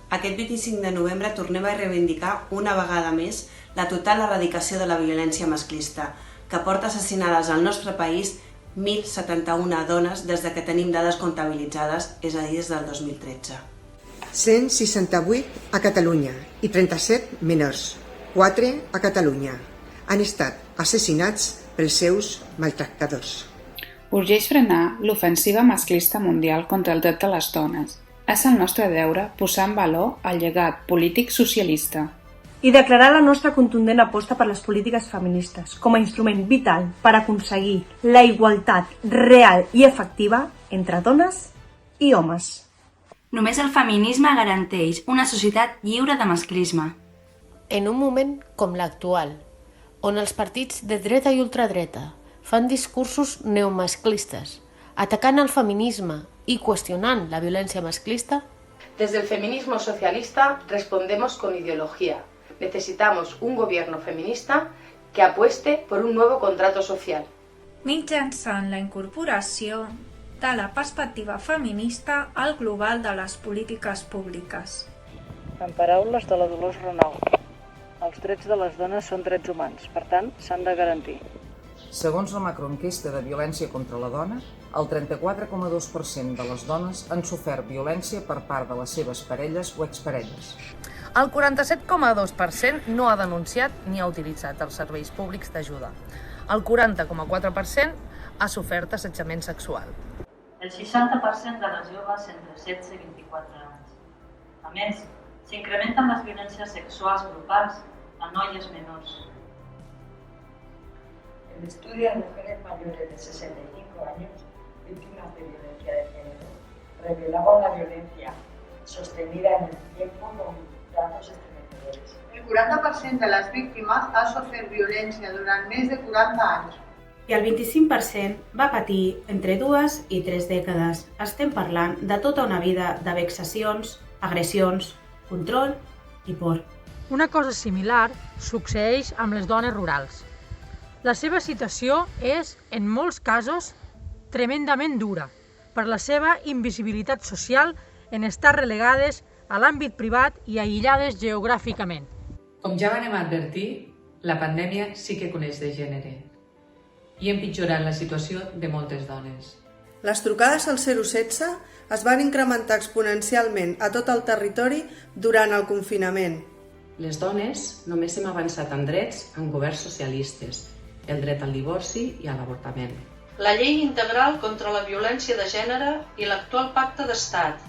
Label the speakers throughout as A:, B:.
A: Aquest 25 de novembre tornem a reivindicar una vegada més la total erradicació de la violència masclista, que porta assassinades al nostre país 1.071 dones des que tenim dades comptabilitzades, és a dir, des del 2013.
B: 168 a Catalunya i 37 menors, 4 a Catalunya, han estat assassinats pels seus maltractadors.
C: Urgeix frenar l'ofensiva masclista mundial contra el dret de les dones. És el nostre deure posar en valor el llegat polític socialista
D: i declarar la nostra contundent aposta per les polítiques feministes com a instrument vital per aconseguir la igualtat real i efectiva entre dones i homes.
E: Només el feminisme garanteix una societat lliure de masclisme.
F: En un moment com l'actual, on els partits de dreta i ultradreta fan discursos neomasclistes, atacant el feminisme y cuestionando la violencia masclista?
G: Desde el feminismo socialista respondemos con ideología. Necesitamos un gobierno feminista que apueste por un nuevo contrato social.
H: Mitjançant la incorporació de la perspectiva feminista al global de les polítiques públiques.
I: En paraules de la Dolors Renou, els drets de les dones són drets humans, per tant, s'han de garantir.
J: Segons la macroenquesta de violència contra la dona, el 34,2% de les dones han sofert violència per part de les seves parelles o exparelles.
K: El 47,2% no ha denunciat ni ha utilitzat els serveis públics d'ajuda. El 40,4% ha sofert assetjament sexual.
L: El 60% de les joves entre 16 i 24 anys. A més, s'incrementen les violències sexuals grupals a noies menors.
M: El estudio de mujeres mayores de 65 años víctimas de violencia de género revelaba una violencia sostenida en el tiempo con datos estremecedores.
N: El 40% de les víctimes ha sofert violència durant més de 40 anys.
O: I el 25% va patir entre 2 i 3 dècades. Estem parlant de tota una vida de vexacions, agressions, control i por.
P: Una cosa similar succeeix amb les dones rurals. La seva situació és, en molts casos, tremendament dura per la seva invisibilitat social en estar relegades a l'àmbit privat i aïllades geogràficament.
Q: Com ja vam advertir, la pandèmia sí que coneix de gènere i ha empitjorat la situació de moltes dones.
R: Les trucades al 016 es van incrementar exponencialment a tot el territori durant el confinament.
S: Les dones només hem avançat en drets en governs socialistes, el dret al divorci i a l'avortament.
T: La llei integral contra la violència de gènere i l'actual pacte d'estat,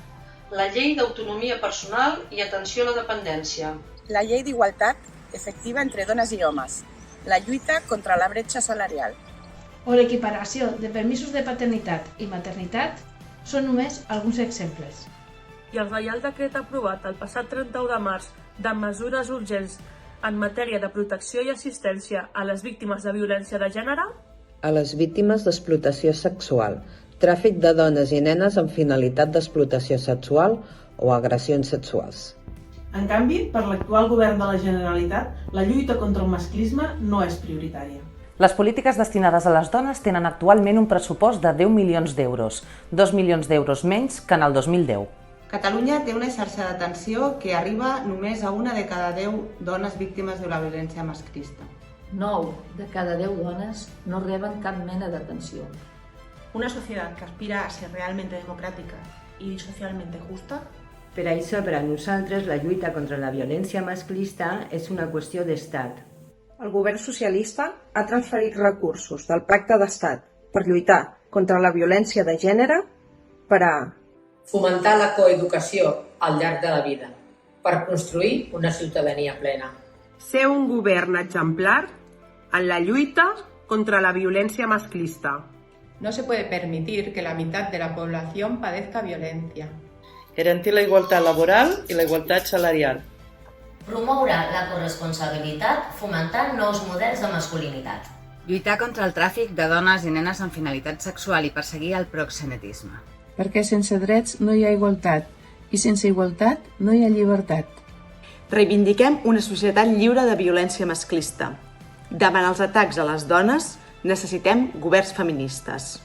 T: la llei d'autonomia personal i atenció a la dependència.
C: La llei d'igualtat efectiva entre dones i homes, la lluita contra la bretxa salarial.
A: O l'equiparació de permisos de paternitat i maternitat són només alguns exemples.
D: I el Reial Decret aprovat el passat 31 de març de mesures urgents en matèria de protecció i assistència a les víctimes de violència de gènere?
F: A les víctimes d'explotació sexual, tràfic de dones i nenes amb finalitat d'explotació sexual o agressions sexuals.
A: En canvi, per l'actual govern de la Generalitat, la lluita contra el masclisme no és prioritària.
E: Les polítiques destinades a les dones tenen actualment un pressupost de 10 milions d'euros, 2 milions d'euros menys que en el 2010.
A: Catalunya té una xarxa d'atenció que arriba només a 1 de cada 10 dones víctimes de la violència masclista.
B: 9 de cada 10 dones no reben cap mena d'atenció.
O: Una sociedad que aspira a ser realmente democrática y socialmente justa.
P: Per això, per a nosaltres, la lluita contra la violència masclista és una qüestió d'estat.
D: El govern socialista ha transferit recursos del Pacte d'Estat per lluitar contra la violència de gènere per a
O: fomentar la coeducació al llarg de la vida, per construir una ciutadania plena.
D: ser un govern exemplar en la lluita contra la violencia masclista.
G: No se puede permitir que la mitad de la población padezca violencia.
M: Garantir la igualtat laboral i la igualtat salarial.
H: Promoure la corresponsabilitat fomentant nous models de masculinitat.
C: Lluitar contra el tràfic de dones i nenes amb finalitat sexual i perseguir el proxenetisme.
Q: Perquè sense drets no hi ha igualtat i sense igualtat no hi ha llibertat.
R: Reivindiquem una societat lliure de violència masclista. Davant els atacs a les dones, necessitem governs feministes.